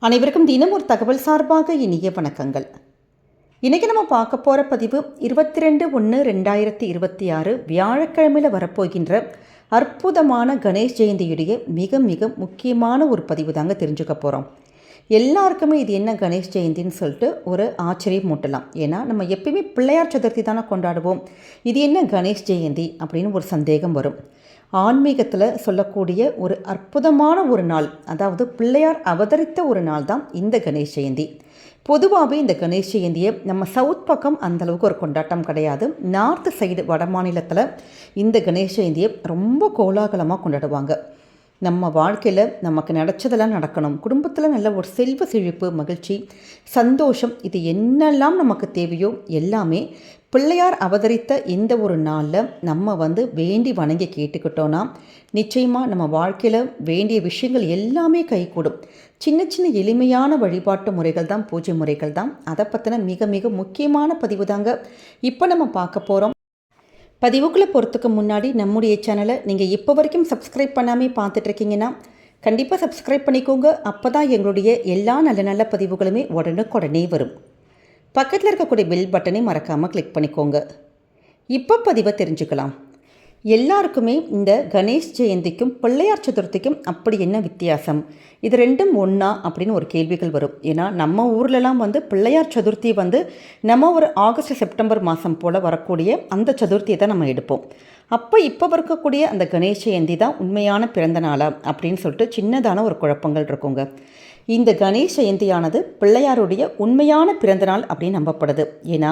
அனைவருக்கும் தினம் ஒரு தகவல் சார்பாக இனிய வணக்கங்கள். இன்றைக்கி நம்ம பார்க்க போகிற பதிவு 22/1/2026 வியாழக்கிழமையில் வரப்போகின்ற அற்புதமான கணேஷ் ஜெயந்தியுடைய மிக மிக முக்கியமான ஒரு பதிவு தாங்க தெரிஞ்சுக்க போகிறோம். எல்லாருக்குமே இது என்ன கணேஷ் ஜெயந்தின்னு சொல்லிட்டு ஒரு ஆச்சரியம் மூட்டலாம். ஏன்னா நம்ம எப்பயுமே பிள்ளையார் சதுர்த்தி தானே கொண்டாடுவோம். இது என்ன கணேஷ் ஜெயந்தி அப்படின்னு ஒரு சந்தேகம் வரும். ஆன்மீகத்தில் சொல்லக்கூடிய ஒரு அற்புதமான ஒரு நாள், அதாவது பிள்ளையார் அவதரித்த ஒரு நாள் தான் இந்த கணேஷ் ஜெயந்தி. பொதுவாகவே இந்த கணேஷ் ஜெயந்தியை நம்ம சவுத் பக்கம் அந்தளவுக்கு ஒரு கொண்டாட்டம் கிடையாது. நார்த்து சைடு வட மாநிலத்தில் இந்த கணேஷ் ஜெயந்தியை ரொம்ப கோலாகலமாக கொண்டாடுவாங்க. நம்ம வாழ்க்கையில் நமக்கு நினச்சதெல்லாம் நடக்கணும், குடும்பத்தில் நல்ல ஒரு செல்வ செழிப்பு, மகிழ்ச்சி, சந்தோஷம், இது என்னெல்லாம் நமக்கு தேவையோ எல்லாமே பிள்ளையார் அவதரித்த இந்த ஒரு நாளில் நம்ம வேண்டி வணங்கி கேட்டுக்கிட்டோன்னா நிச்சயமாக நம்ம வாழ்க்கையில் வேண்டிய விஷயங்கள் எல்லாமே கைகூடும். சின்ன சின்ன எளிமையான வழிபாட்டு முறைகள் தான், பூஜை முறைகள் தான். அதை பற்றின மிக மிக முக்கியமான பதிவு தாங்க இப்போ நம்ம பார்க்க போகிறோம். பதிவுக்குள்ளே போகிறதுக்கு முன்னாடி நம்முடைய சேனலை நீங்கள் இப்போ வரைக்கும் சப்ஸ்கிரைப் பண்ணாமல் பார்த்துட்ருக்கீங்கன்னா கண்டிப்பாக சப்ஸ்கிரைப் பண்ணிக்கோங்க. அப்போ தான் எங்களுடைய எல்லா நல்ல நல்ல பதிவுகளுமே உடனுக்குடனே வரும். பக்கத்தில் இருக்கக்கூடிய பெல் பட்டனை மறக்காமல் கிளிக் பண்ணிக்கோங்க. இப்போ பதிவை தெரிஞ்சுக்கலாம். எல்லாருக்குமே இந்த கணேஷ் ஜெயந்திக்கும் பிள்ளையார் சதுர்த்திக்கும் அப்படி என்ன வித்தியாசம், இது ரெண்டும் ஒன்றா அப்படின்னு ஒரு கேள்விகள் வரும். ஏன்னா நம்ம ஊர்லலாம் பிள்ளையார் சதுர்த்தி நம்ம ஒரு ஆகஸ்ட் செப்டம்பர் மாதம் போல் வரக்கூடிய அந்த சதுர்த்தியை தான் நம்ம எடுப்போம். இப்போ இருக்கக்கூடிய அந்த கணேஷ் ஜெயந்தி தான் உண்மையான பிறந்த நாளா அப்படின்னு சொல்லிட்டு சின்னதான ஒரு குழப்பங்கள் இருக்குங்க. இந்த கணேஷ் ஜெயந்தியானது பிள்ளையாருடைய உண்மையான பிறந்தநாள் அப்படின்னு நம்பப்படுது. ஏன்னா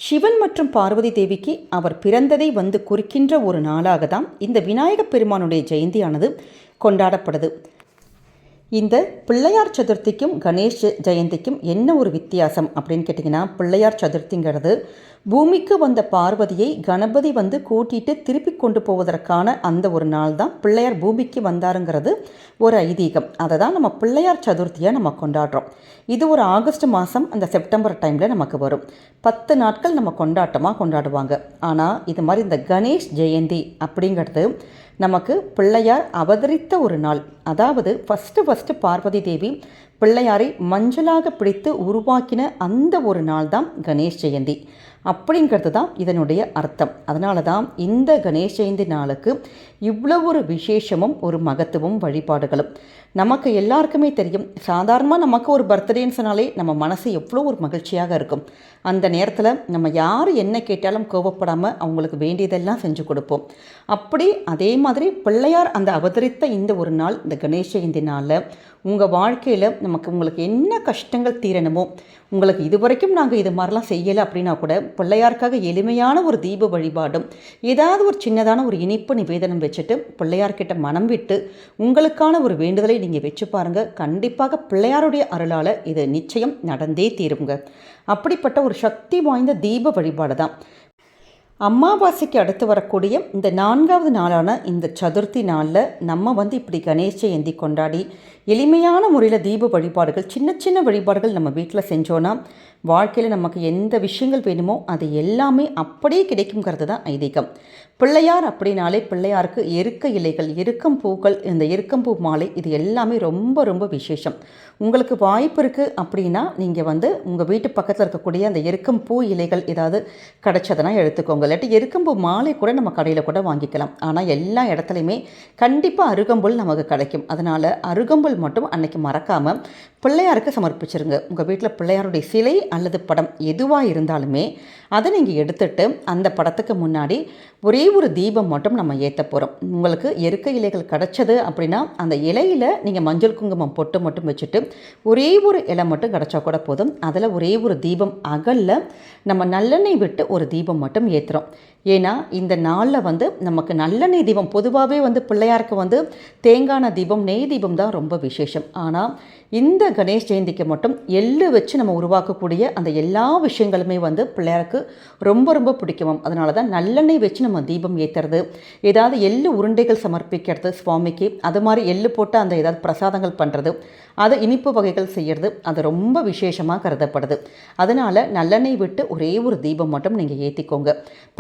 சிவன் மற்றும் பார்வதி தேவிக்கு அவர் பிறந்ததை குறிக்கின்ற ஒரு நாளாக தான் இந்த விநாயகப் பெருமானுடைய ஜெயந்தியானது கொண்டாடப்படுது. இந்த பிள்ளையார் சதுர்த்திக்கும் கணேஷ் ஜெயந்திக்கும் என்ன ஒரு வித்தியாசம் அப்படின்னு கேட்டிங்கன்னா, பிள்ளையார் சதுர்த்திங்கிறது பூமிக்கு வந்த பார்வதியை கணபதி கூட்டிகிட்டு திருப்பி கொண்டு போவதற்கான அந்த ஒரு நாள் தான் பிள்ளையார் பூமிக்கு வந்தாருங்கிறது ஒரு ஐதீகம். அதை தான் நம்ம பிள்ளையார் சதுர்த்தியாக நம்ம கொண்டாடுறோம். இது ஒரு ஆகஸ்ட் மாதம் அந்த செப்டம்பர் டைமில் நமக்கு வரும். 10 நாட்கள் நம்ம கொண்டாட்டமாக கொண்டாடுவாங்க. ஆனால் இது மாதிரி இந்த கணேஷ் ஜெயந்தி அப்படிங்கிறது நமக்கு பிள்ளையார் அவதரித்த ஒரு நாள். அதாவது ஃபஸ்ட்டு பார்வதி தேவி பிள்ளையாரை மஞ்சளாக பிடித்து உருவாக்கின அந்த ஒரு நாள் தான் கணேஷ் ஜெயந்தி அப்படிங்கிறது தான் இதனுடைய அர்த்தம். அதனால தான் இந்த கணேஷ் ஜெயந்தி நாளுக்கு இவ்வளவு ஒரு விசேஷமும் ஒரு மகத்துவம் வழிபாடுகளும். நமக்கு எல்லாருக்குமே தெரியும், சாதாரணமாக நமக்கு ஒரு பர்த்டேன்னு சொன்னாலே நம்ம மனசு எவ்வளோ ஒரு மகிழ்ச்சியாக இருக்கும். அந்த நேரத்தில் நம்ம யார் என்ன கேட்டாலும் கோபப்படாமல் அவங்களுக்கு வேண்டியதெல்லாம் செஞ்சு கொடுப்போம். அப்படி அதே மாதிரி பிள்ளையார் அந்த அவதரித்த இந்த ஒரு நாள், இந்த கணேஷ் ஜெயந்தி நாளில் உங்கள் வாழ்க்கையில் உங்களுக்கு என்ன கஷ்டங்கள் தீரணுமோ, உங்களுக்கு இது வரைக்கும் நாங்கள் இது மாதிரிலாம் செய்யலை அப்படின்னா கூட பிள்ளையாருக்காக எளிமையான ஒரு தீப வழிபாடும் ஏதாவது ஒரு சின்னதான ஒரு இனிப்பு நிவேதனம் வச்சுட்டு பிள்ளையார்கிட்ட மனம் விட்டு உங்களுக்கான ஒரு வேண்டுதலை நீங்கள் வச்சு பாருங்கள். கண்டிப்பாக பிள்ளையாருடைய அருளால் இது நிச்சயம் நடந்தே தீருங்க. அப்படிப்பட்ட ஒரு சக்தி வாய்ந்த தீப வழிபாடு தான். அமாவாசைக்கு அடுத்து வரக்கூடிய இந்த 4வது நாளான இந்த சதுர்த்தி நாளில் நம்ம இப்படி கணேஷ் ஜெயந்தி கொண்டாடி எளிமையான முறையில் தீப வழிபாடுகள், சின்ன சின்ன வழிபாடுகள் நம்ம வீட்டில் செஞ்சோன்னா வாழ்க்கையில் நமக்கு எந்த விஷயங்கள் வேணுமோ அது எல்லாமே அப்படியே கிடைக்குங்கிறது தான் ஐதீகம். பிள்ளையார் அப்படின்னாலே பிள்ளையாருக்கு எருக்க இலைகள், எருக்கம் பூக்கள், இந்த எருக்கம்பூ மாலை, இது எல்லாமே ரொம்ப ரொம்ப விசேஷம். உங்களுக்கு வாய்ப்பு இருக்குது அப்படின்னா நீங்கள் உங்கள் வீட்டு பக்கத்தில் இருக்கக்கூடிய அந்த எருக்கம் பூ இலைகள் ஏதாவது கிடைச்சதுன்னா எடுத்துக்கோங்க. இல்லாட்டி எருக்கம்பூ மாலை கூட நம்ம கடையில் கூட வாங்கிக்கலாம். ஆனால் எல்லா இடத்துலையுமே கண்டிப்பாக அருகம்புல் நமக்கு கிடைக்கும். அதனால் அருகம்புல் மட்டும் அன்னைக்கு மறக்காமல் பிள்ளையாருக்கு சமர்ப்பிச்சிருங்க. உங்கள் வீட்டில் பிள்ளையாருடைய சிலை அல்லது படம் எதுவாக இருந்தாலுமே அதை நீங்கள் எடுத்துட்டு அந்த படத்துக்கு முன்னாடி ஒரே ஒரு தீபம் மட்டும் நம்ம ஏற்ற போகிறோம். உங்களுக்கு எருக்க இலைகள் கிடச்சது அப்படின்னா அந்த இலையில் நீங்கள் மஞ்சள் குங்குமம் பொட்டு மட்டும் வச்சுட்டு ஒரே ஒரு இலை மட்டும் கிடச்சா கூட போதும். அதில் ஒரே ஒரு தீபம் அகல்ல நம்ம நல்லெண்ணெய் விட்டு ஒரு தீபம் மட்டும் ஏற்றுறோம். ஏன்னா இந்த நாளில் நமக்கு நல்லெண்ணெய் தீபம் பொதுவாகவே பிள்ளையாருக்கு தேங்காய் தீபம், நெய் தீபம் தான் ரொம்ப விசேஷம். ஆனால் இந்த கணேஷ் ஜெயந்திக்கு மட்டும் எள்ளு வச்சு நம்ம உருவாக்கக்கூடிய அந்த எல்லா விஷயங்களுமே பிள்ளையாருக்கு ரொம்ப ரொம்ப பிடிக்கும். அதனால தான் நல்லெண்ணெய் வச்சு நம்ம தீபம் ஏற்றுறது, ஏதாவது எள்ளு உருண்டைகள் சமர்ப்பிக்கிறது சுவாமிக்கு, அது மாதிரி எள்ளு போட்டு அந்த ஏதாவது பிரசாதங்கள் பண்ணுறது, அது இனிப்பு வகைகள் செய்கிறது அது ரொம்ப விசேஷமாக கருதப்படுது. அதனால் நல்லெண்ணெய் விட்டு ஒரே ஒரு தீபம் மட்டும் நீங்கள் ஏற்றிக்கோங்க.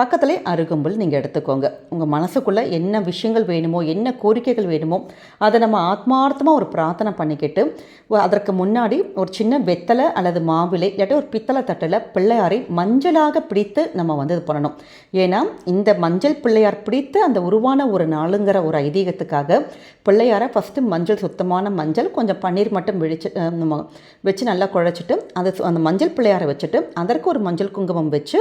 பக்கத்திலே அருகம்புல் நீங்கள் எடுத்துக்கோங்க. உங்கள் மனசுக்குள்ளே என்ன விஷயங்கள் வேணுமோ, என்ன கோரிக்கைகள் வேணுமோ அதை நம்ம ஆத்மார்த்தமாக ஒரு பிரார்த்தனை பண்ணிக்கிட்டு அதற்கு முன்னாடி ஒரு சின்ன வெத்தலை அல்லது மாவிலை இல்லாட்டி ஒரு பித்தளை தட்டில் பிள்ளையாரை மஞ்சளாக பிடித்து நம்ம இது பண்ணணும். ஏன்னா இந்த மஞ்சள் பிள்ளையார் பிடித்து அந்த உருவான ஒரு நாளுங்கிற ஒரு ஐதீகத்துக்காக பிள்ளையாரை ஃபஸ்ட்டு மஞ்சள், சுத்தமான மஞ்சள், கொஞ்சம் பன்னீர் மட்டும் வச்சு நல்லா குழைச்சிட்டு அந்த மஞ்சள் பிள்ளையாரை வச்சுட்டு அதற்கு ஒரு மஞ்சள் குங்குமம் வச்சு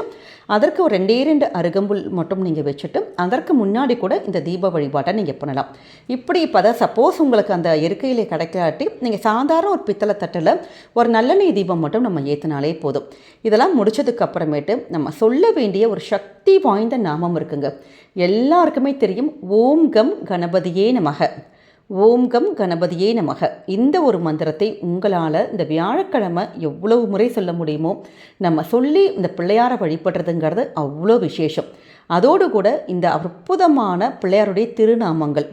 அதற்கு ஒரு 2 அருகம்புல் மட்டும் நீங்கள் வச்சுட்டு அதற்கு முன்னாடி கூட இந்த தீப வழிபாட்டை நீங்கள் பண்ணலாம். இப்படி இப்போ தான் சப்போஸ் உங்களுக்கு அந்த இருக்கையிலே கிடைக்காட்டி நீங்கள் சாதாரண ஒரு பித்தளை தட்டில் ஒரு நல்லெண்ணெய் தீபம் மட்டும் நம்ம ஏற்றினாலே போதும். இதெல்லாம் முடிச்சதுக்கு அப்புறமேட்டு நம்ம சொல்ல வேண்டிய ஒரு சக்தி வாய்ந்த நாமம் இருக்குங்க. எல்லாருக்குமே தெரியும், ஓம் கம் கணபதியே நமக. ஓம் கம் கணபதியே நமக. இந்த ஒரு மந்திரத்தை உங்களால் இந்த வியாழக்கிழமை எவ்வளவு முறை சொல்ல முடியுமோ நம்ம சொல்லி இந்த பிள்ளையாரை வழிபடுறதுங்கிறது அவ்வளோ விசேஷம். அதோடு கூட இந்த அற்புதமான பிள்ளையாருடைய திருநாமங்கள்,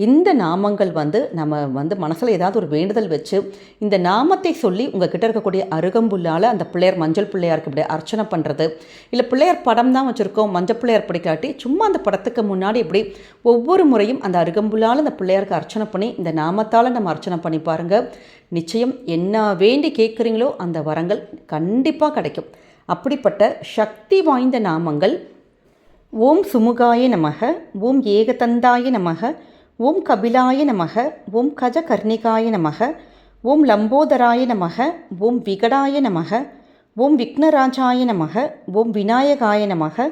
இந்த நாமங்கள் நம்ம மனசில் ஏதாவது ஒரு வேண்டுதல் வச்சு இந்த நாமத்தை சொல்லி உங்கள் கிட்ட இருக்கக்கூடிய அருகம்புல்லால் அந்த பிள்ளையார், மஞ்சள் பிள்ளையாருக்கு இப்படி அர்ச்சனை பண்ணுறது, இல்லை பிள்ளையார் படம் தான் வச்சுருக்கோம், மஞ்சள் பிள்ளையார் பிடிக்காட்டி சும்மா அந்த படத்துக்கு முன்னாடி இப்படி ஒவ்வொரு முறையும் அந்த அருகம்புல்லால் அந்த பிள்ளையாருக்கு அர்ச்சனை பண்ணி இந்த நாமத்தால் நம்ம அர்ச்சனை பண்ணி பாருங்கள். நிச்சயம் என்ன வேண்டி கேட்குறீங்களோ அந்த வரங்கள் கண்டிப்பாக கிடைக்கும். அப்படிப்பட்ட சக்தி வாய்ந்த நாமங்கள் ஓம் சுமுகாய நமக, ஓம் ஏகதந்தாய நமக, ஓம் கபிலாய நமக, ஓம் கஜகர்ணிகாய நமக, ஓம் லம்போதராய நமக, ஓம் விகடாய நமக, ஓம் விக்னராஜாய நமக, ஓம் விநாயகாய நமக,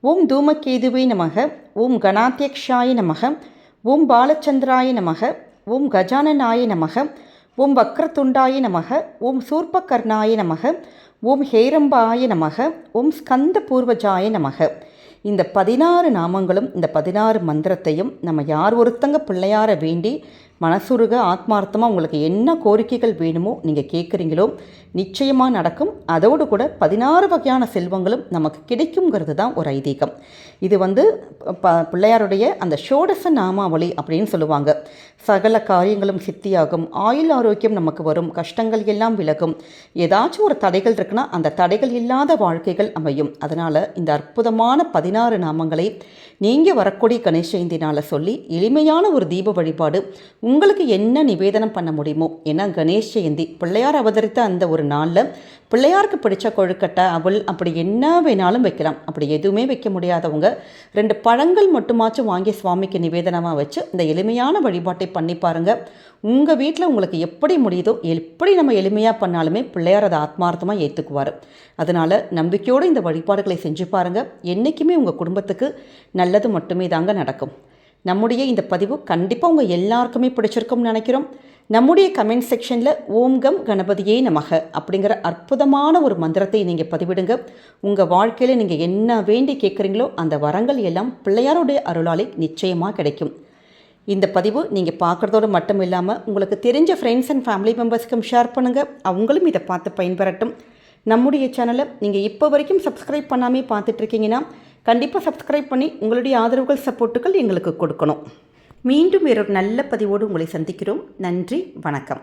ஓம் தூமகேதுவே நமக, ஓம் கணாத்யக்ஷாய நமக, ஓம் பாலச்சந்திராய நமக, ஓம் கஜானனாய நமக, ஓம் வக்ரதுண்டாய நமக, ஓம் சூர்பகர்ணாய நமக, ஓம் ஹேரம்பாய நமக, ஓம் ஸ்கந்த பூர்வஜாய நமக. இந்த 16 நாமங்களும் இந்த 16 மந்திரத்தையும் நம்ம யார் ஒருத்தங்க பிள்ளையார வேண்டி மனசுருக ஆத்மார்த்தமாக உங்களுக்கு என்ன கோரிக்கைகள் வேணுமோ நீங்கள் கேட்குறீங்களோ நிச்சயமாக நடக்கும். அதோடு கூட 16 வகையான செல்வங்களும் நமக்கு கிடைக்குங்கிறது தான் ஒரு ஐதீகம். இது பிள்ளையாருடைய அந்த ஷோடச நாமாவளி அப்படின்னு சொல்லுவாங்க. சகல காரியங்களும் சித்தியாகும், ஆயுள் ஆரோக்கியம் நமக்கு வரும், கஷ்டங்கள் எல்லாம் விலகும், ஏதாச்சும் ஒரு தடைகள் இருக்குன்னா அந்த தடைகள் இல்லாத வாழ்க்கைகள் அமையும். அதனால் இந்த அற்புதமான 16 நாமங்களை நீங்கள் வரக்கூடிய கணேச ஜெயந்தினால் சொல்லி எளிமையான ஒரு தீப வழிபாடு உங்களுக்கு என்ன நிவேதனம் பண்ண முடியுமோ. ஏன்னா கணேச ஜெயந்தி பிள்ளையார் அவதரித்த அந்த ஒரு நாளில் பிள்ளையாருக்கு பிடிச்ச கொழுக்கட்டை, அவள் அப்படி என்ன வேணாலும் வைக்கலாம். அப்படி எதுவுமே வைக்க முடியாதவங்க 2 பழங்கள் மட்டுமாச்சும் வாங்கி சுவாமிக்கு நிவேதனமாக வச்சு இந்த எளிமையான வழிபாட்டை பண்ணி பாருங்கள். உங்கள் வீட்டில் உங்களுக்கு எப்படி முடியுதோ, எப்படி நம்ம எளிமையாக பண்ணாலுமே பிள்ளையார் அதை ஆத்மார்த்தமாக ஏற்றுக்குவார். அதனால் நம்பிக்கையோடு இந்த வழிபாடுகளை செஞ்சு பாருங்கள். என்றைக்குமே உங்கள் குடும்பத்துக்கு நல்லது மட்டுமே தாங்க நடக்கும். நம்முடைய இந்த பதிவு கண்டிப்பாக உங்கள் எல்லாருக்குமே பிடிச்சிருக்கும்னு நினைக்கிறோம். நம்முடைய கமெண்ட் செக்ஷனில் ஓம் கம் கணபதியே நமக அப்படிங்கிற அற்புதமான ஒரு மந்திரத்தை நீங்கள் பதிவிடுங்க. உங்கள் வாழ்க்கையில் நீங்கள் என்ன வேண்டி கேட்குறீங்களோ அந்த வரங்கள் எல்லாம் பிள்ளையாருடைய அருளாலே நிச்சயமாக கிடைக்கும். இந்த பதிவு நீங்கள் பார்க்குறதோடு மட்டும் இல்லாமல் உங்களுக்கு தெரிஞ்ச ஃப்ரெண்ட்ஸ் அண்ட் ஃபேமிலி மெம்பர்ஸ்க்கும் ஷேர் பண்ணுங்கள். அவங்களும் இதை பார்த்து பயன்பெறட்டும். நம்முடைய சேனலை நீங்கள் இப்போ வரைக்கும் சப்ஸ்கிரைப் பண்ணாமே பார்த்துட்ருக்கீங்கன்னா கண்டிப்பாக சப்ஸ்கிரைப் பண்ணி உங்களுடைய ஆதரவுகள், சப்போர்ட்டுகள் எங்களுக்கு கொடுக்கணும். மீண்டும் வேறொரு நல்ல பதிவோடு உங்களை சந்திக்கிறோம். நன்றி, வணக்கம்.